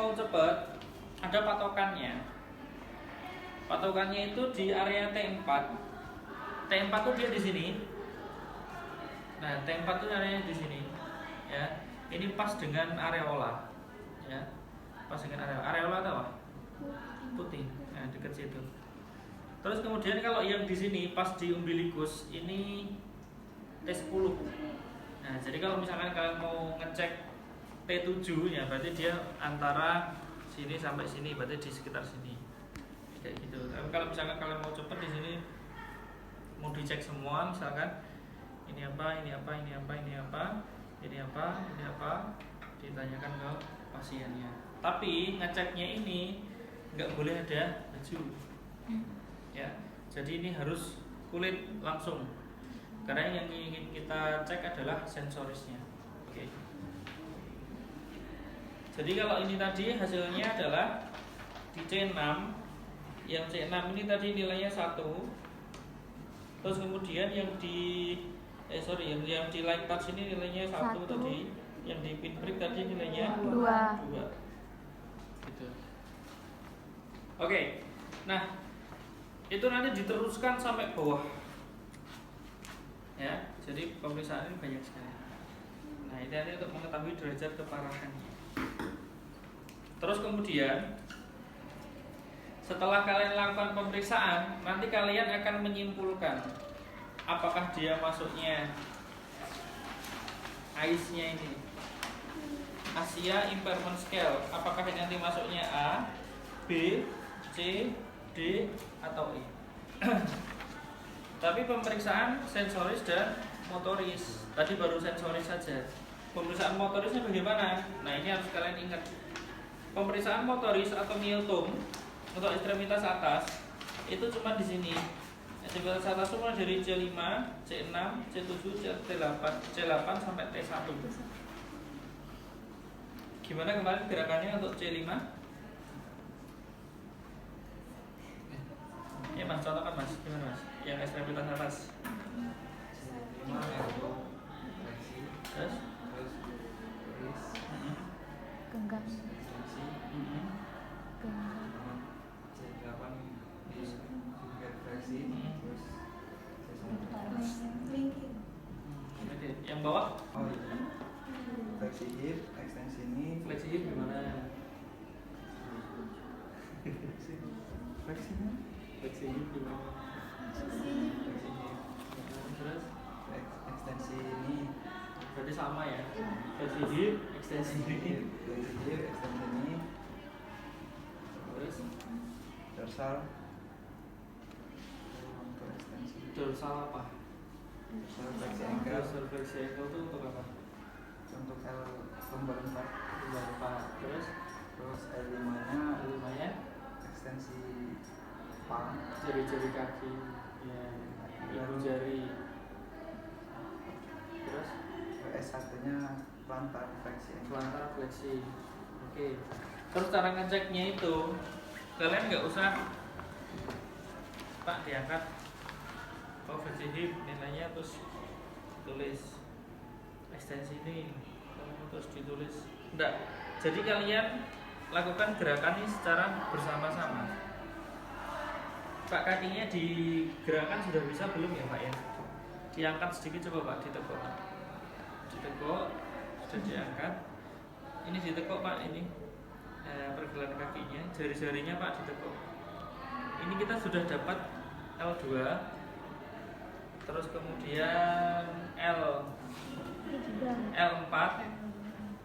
mau cepet, ada patokannya. Patokannya itu di area T4. T4 tuh dia di sini. Nah, T4 tuh areanya di sini. Ya. Ini pas dengan areola. Ya. Pas dengan areola. Areola atau apa? Putih. Nah, dekat situ. Terus kemudian kalau yang di sini pas di umbilikus ini T10. Nah, jadi kalau misalkan kalian mau ngecek T7 ya berarti dia antara sini sampai sini, berarti di sekitar sini. Kayak gitu. Tapi kalau misalkan kalian mau cepet di sini mau dicek semua, misalkan ini apa, ini apa, ini apa, ini apa, ini apa, ini apa, ditanyakan ke pasiennya. Tapi ngeceknya ini nggak boleh ada baju. Ya, jadi ini harus kulit langsung. Karena yang ingin kita cek adalah sensorisnya. Oke. Jadi kalau ini tadi hasilnya adalah di C6. Yang C6 ini tadi nilainya 1. Terus kemudian yang di yang di light touch ini nilainya 1 tadi. Yang di pinprick tadi nilainya 2. Gitu. Oke. Nah, itu nanti diteruskan sampai bawah. Ya, jadi pemeriksaan ini banyak sekali. Nah, ini nanti untuk mengetahui derajat keparahannya. Terus kemudian setelah kalian lakukan pemeriksaan, nanti kalian akan menyimpulkan apakah dia masuknya AIS-nya ini, Asia Impairment Scale, apakah nanti masuknya A, B, C, D, atau E. Tapi pemeriksaan sensoris dan motoris. Tadi baru sensoris saja. Pemeriksaan motorisnya bagaimana? Nah, ini harus kalian ingat. Pemeriksaan motoris atau myotom untuk ekstremitas atas itu cuma di sini. Ekstremitas atas cuma dari C5, C6, C7, C8 sampai T1. Gimana kemarin gerakannya untuk C5? Ya Mas, contohkan Mas, gimana Mas? Yang ekstremitas atas. Terus? Genggam. Yang bawah? Oh iya. Fleksi hip, ekstensi ini. Fleksi hip gimana? Fleksinya? Fleksi hip gimana? Fleksi hip. Terus? Ekstensi ini. Berarti sama ya? Fleksi hip, ekstensi ini. Fleksi hip, ekstensi ini. Terus? Dorsal. Untuk ekstensi. Dorsal apa? Dorsal fleksi ankle. Dorsal fleksi ankle itu untuk apa? Untuk L lumbar 4. Lumbar 4. Terus L5-nya ekstensi palm, jari-jari kaki, ya, ibu jari. Terus S1-nya plantar fleksi. plantar fleksi. Oke. Terus cara ngeceknya itu kalian nggak usah Pak diangkat fleksi hip nilainya terus tulis ekstensi ini terus ditulis. Enggak. Jadi kalian lakukan gerakan ini secara bersama-sama. Pak, kakinya digerakkan sudah bisa belum ya Pak ya? Diangkat sedikit coba Pak, ditekuk. Ditekuk, sudah diangkat. Ini ditekuk Pak, ini pergelangan kakinya, jari-jarinya Pak ditekuk. Ini kita sudah dapat L2. Terus kemudian L4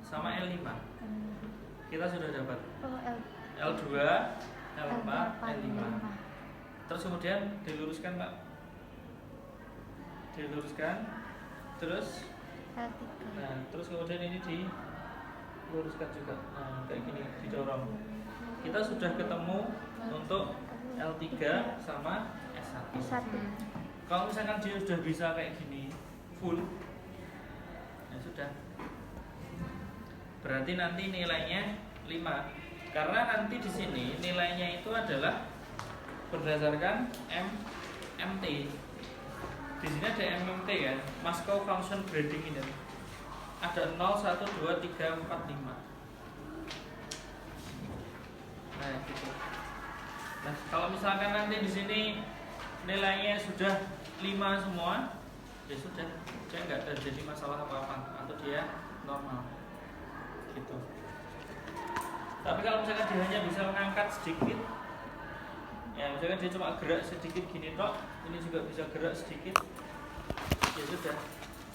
sama L5. Kita sudah dapat L2, L4, L5. Terus kemudian diluruskan Pak. Diluruskan. Terus nah, terus kemudian ini diluruskan juga. Nah, kayak gini didorong. Kita sudah ketemu untuk L3 sama S1. Kalau misalkan dia sudah bisa kayak gini full, ya sudah. Berarti nanti nilainya 5. Karena nanti di sini nilainya itu adalah berdasarkan MMT. Di sini ada MMT kan, Moscow Function Grading ini. Ada 0, 1, 2, 3, 4, 5. gitu. Nah, kalau misalkan nanti di sini nilainya sudah 5 semua, ya sudah, dia nggak terjadi masalah apa-apa atau dia normal gitu. Tapi kalau misalkan dia hanya bisa mengangkat sedikit, ya misalkan dia cuma gerak sedikit gini tok, ini juga bisa gerak sedikit, ya sudah,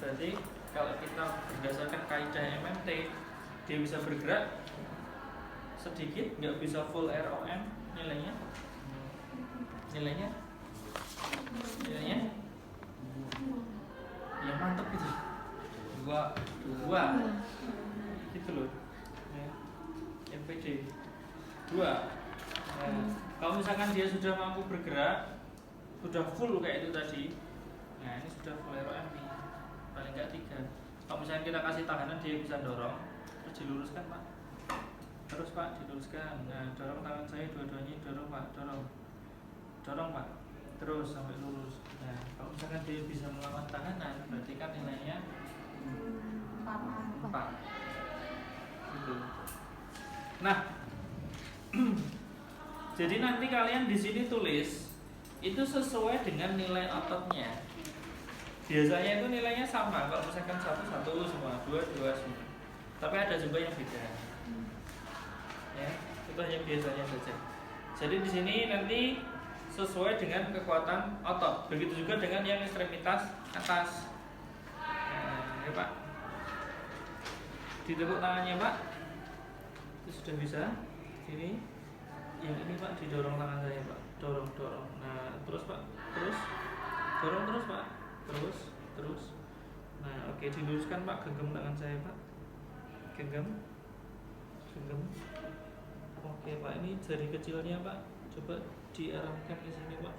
berarti kalau kita berdasarkan kaidah MMT, dia bisa bergerak sedikit, nggak bisa full ROM nilainya ya mantap gitu, dua gitu loh ya. MPD 2. Nah, kalau misalkan dia sudah mampu bergerak, sudah full kayak itu tadi, nah ini sudah full ROM nih, paling nggak 3. Kalau misalkan kita kasih tahanan, dia bisa dorong, terus diluruskan Pak, terus Pak diluruskan. Nah, dorong tangan saya dua-duanya, dorong Pak, dorong Pak, terus sampai lurus. Nah, kalau misalkan dia bisa melawan tahanan, berarti kan nilainya 4 gitu. Nah, jadi nanti kalian di sini tulis itu sesuai dengan nilai ototnya. Biasanya itu nilainya sama. Kalau misalkan 1 semua, 2 semua. Tapi ada juga yang beda. Ya, itu hanya biasanya saja. Jadi di sini nanti sesuai dengan kekuatan otot. Begitu juga dengan yang ekstremitas atas. Nah, ya Pak. Ditepuk tangannya Pak. Itu sudah bisa. Sini. Yang ini Pak, didorong tangan saya Pak. Dorong. Nah, terus Pak. Terus. Dorong terus Pak. Terus. Nah, oke, diluruskan Pak. Genggam tangan saya Pak. Genggam. Oke Pak, ini jari kecilnya Pak, coba diarahkan ke sini Pak.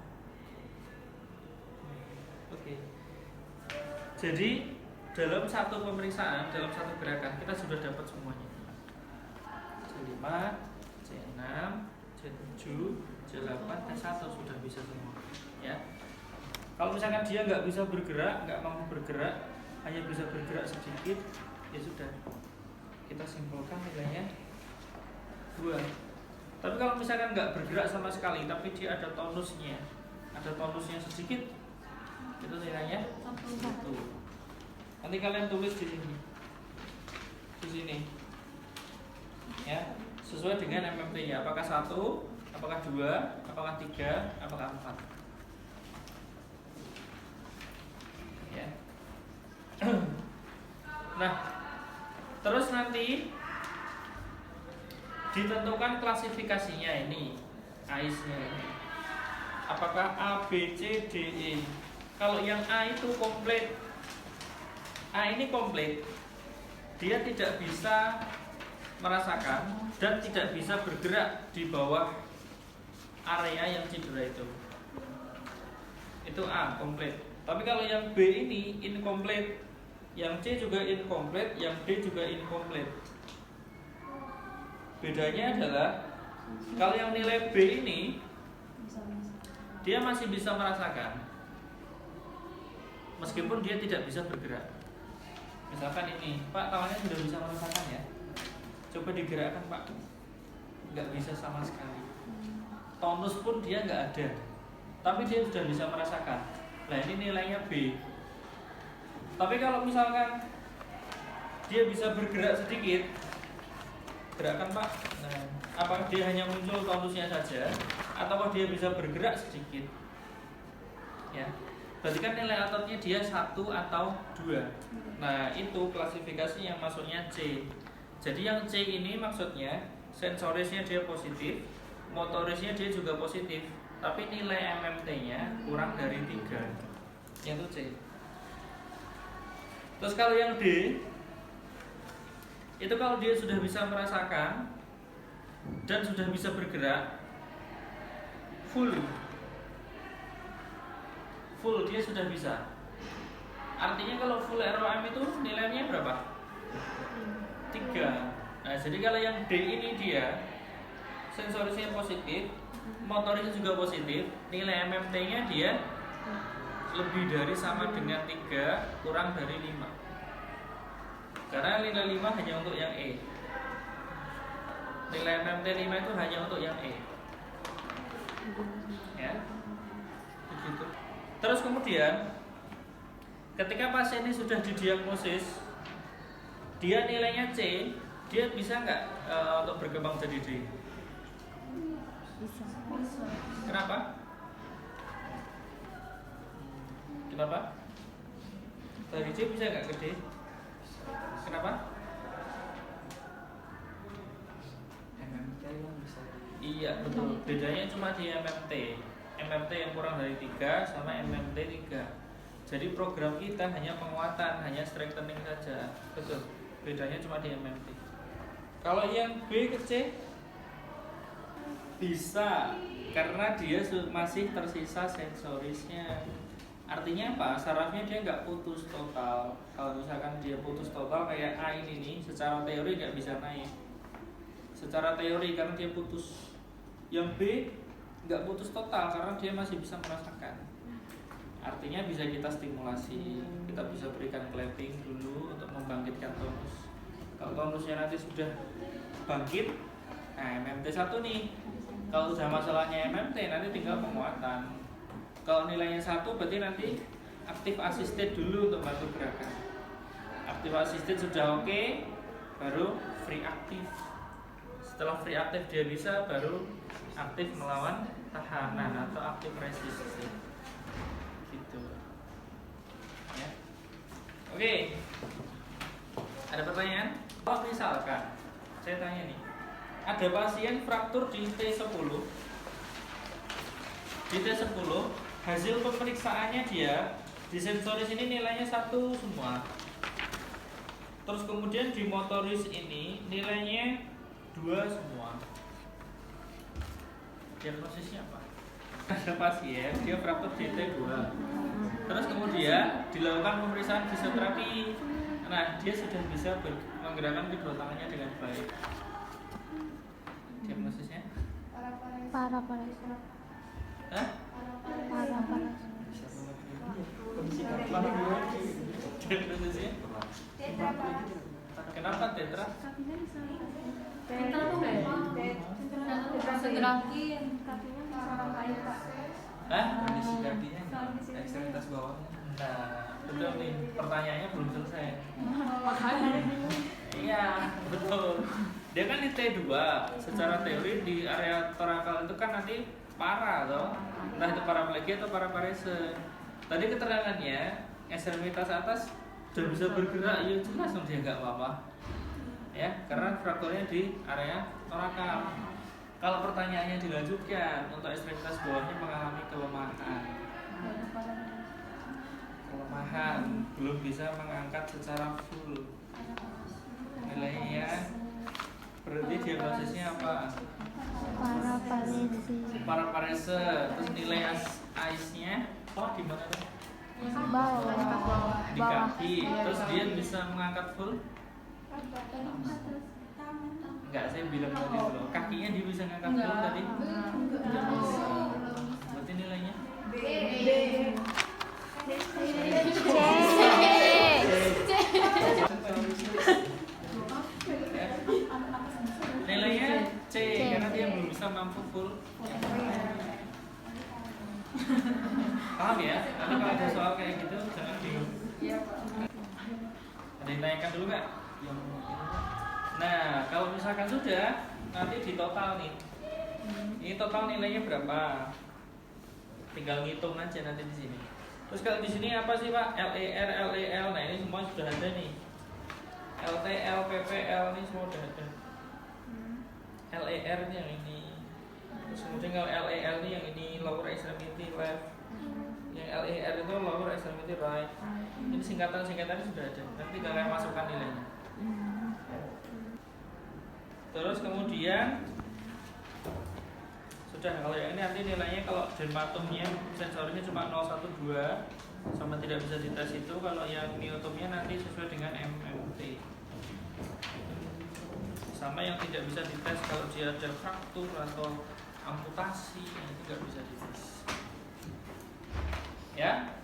Oke. Jadi dalam satu pemeriksaan, dalam satu gerakan kita sudah dapat semuanya. C5, C6, C7, C8, C1 sudah bisa semua. Ya. Kalau misalkan dia nggak bisa bergerak, nggak mampu bergerak, hanya bisa bergerak sedikit, ya sudah. Kita simpulkan nilainya 2. Tapi kalau misalkan nggak bergerak sama sekali, tapi dia ada tonusnya sedikit, itu nilainya 1. Nanti kalian tulis di sini, ya, sesuai dengan MMT-nya. Apakah 1, apakah 2, apakah 3, apakah 4. Ya. Nah, terus nanti ditentukan klasifikasinya ini, AIS-nya ini. Apakah A, B, C, D, E. Kalau yang A itu komplit, A ini komplit, dia tidak bisa merasakan dan tidak bisa bergerak di bawah area yang cedera itu. Itu A, komplit. Tapi kalau yang B ini inkomplit, yang C juga inkomplit, yang D juga inkomplit. Bedanya adalah kalau yang nilai B ini dia masih bisa merasakan, meskipun dia tidak bisa bergerak. Misalkan ini, Pak, tangannya sudah bisa merasakan ya. Coba digerakkan Pak. Nggak bisa sama sekali. Tonus pun dia nggak ada. Tapi dia sudah bisa merasakan. Nah ini nilainya B. Tapi kalau misalkan dia bisa bergerak sedikit, gerakan Pak. Nah, apakah dia hanya muncul tonusnya saja, atau dia bisa bergerak sedikit? Ya. Berarti kan nilai ototnya dia 1 atau 2. Nah itu klasifikasi yang masuknya C. Jadi yang C ini maksudnya sensorisnya dia positif, motorisnya dia juga positif, tapi nilai MMT-nya kurang dari 3. Yang itu C. Terus kalau yang D, itu kalau dia sudah bisa merasakan dan sudah bisa bergerak full dia sudah bisa. Artinya kalau full ROM itu nilainya berapa? 3. Nah jadi kalau yang D ini dia sensorisnya positif, motorisnya juga positif, nilai MMT-nya dia lebih dari sama dengan 3 kurang dari 5. Karena nilai 5 hanya untuk yang E. Nilai MMT 5 itu hanya untuk yang E. Ya. Begitu. Terus kemudian ketika pasien ini sudah didiagnosis, dia nilainya C, dia bisa nggak untuk berkembang jadi D? Bisa. Kenapa? Kenapa? Dari C bisa nggak ke D? Kenapa? MMT yang bisa Iya betul. Bedanya cuma di MMT. MMT yang kurang dari 3 sama MMT 3. Jadi program kita hanya penguatan, hanya strengthening saja. Betul. Bedanya cuma di MMT. Kalau yang B ke C bisa, karena dia masih tersisa sensorisnya. Artinya apa? Sarafnya dia nggak putus total. Kalau misalkan dia putus total kayak A ini nih, secara teori nggak bisa naik. Secara teori karena dia putus. Yang B nggak putus total karena dia masih bisa merasakan. Artinya bisa kita stimulasi, kita bisa berikan clapping dulu untuk membangkitkan tonus. Kalau tonusnya nanti sudah bangkit, nah MMT 1 nih. Kalau sudah masalahnya MMT nanti tinggal penguatan. Kalau nilainya 1 berarti nanti aktif assisted dulu untuk bantu gerakan. Aktif assisted sudah oke, baru free aktif. Setelah free aktif dia bisa, baru aktif melawan tahanan atau aktif resist. Gitu. Ya. Oke. Ada pertanyaan? Kalau misalkan saya tanya nih, ada pasien fraktur di T10. Di T10 hasil pemeriksaannya dia di sensoris ini nilainya 1 semua. Terus kemudian di motoris ini nilainya 2 semua. Diagnosisnya apa? Ada pasien dia fraktur di T2. Terus kemudian dilakukan pemeriksaan fisioterapi. Nah, dia sudah bisa menggerakkan kedua tangannya dengan baik. Diagnosisnya? Paraparesis. Hah? Paraparesis. Diagnosisnya? Kenapa tetra? Kita tuh gerakin kakinya sama kayak Pak. Hah? kondisi kakinya ekstremitas bawahnya. Nah, betul nih. Pertanyaannya belum selesai. Makanya. Iya, betul. Dia kan di T2. Secara teori di area torakal itu kan nanti para toh. Entah itu paraplegia atau paraparese. Tadi keterangannya ekstremitas atas sudah bisa bergerak, ya jelas dong dia nggak apa-apa. Ya, karena frakturnya di area torakal. Kalau pertanyaannya dilanjutkan untuk ekstremitas bawahnya mengalami kelemahan. Belum bisa mengangkat secara full. Nilainya berarti diagnosisnya apa? Paraparesis. Paraparese. Terus nilai AIS-nya di mana tuh? Bawah. Di kaki. Terus dia bisa mengangkat full? Enggak, saya bilang tadi belum. Kakinya dia bisa mengangkat full tadi? Tidak bisa. Berarti nilainya? Nilainya C karena dia belum bisa mampu full. Paham ya? Nanti kalau ada soal kayak gitu jangan bingung. Ada yang tanyakan dulu nggak? Nah, kalau misalkan sudah, nanti di total nih. Ini total nilainya berapa? Tinggal ngitung aja nanti di sini. Terus kalau di sini apa sih Pak? LER, LEL. Nah ini semua sudah ada nih. LTL, PPL ini semua sudah ada. LER ini yang ini. Terus kemudian kalau LEL ini yang ini lower extremity left. Yang LER itu lower extremity right. Ini singkatan-singkatannya sudah ada. Nanti kalian masukkan nilainya. Terus kemudian sudah, kalau yang ini nanti nilainya kalau dermatomnya sensornya cuma 012 sama tidak bisa dites itu. Kalau yang myotomnya nanti sesuai dengan MMT. Sama yang tidak bisa dites kalau dia ada fraktur atau amputasi, itu tidak bisa dites. Ya.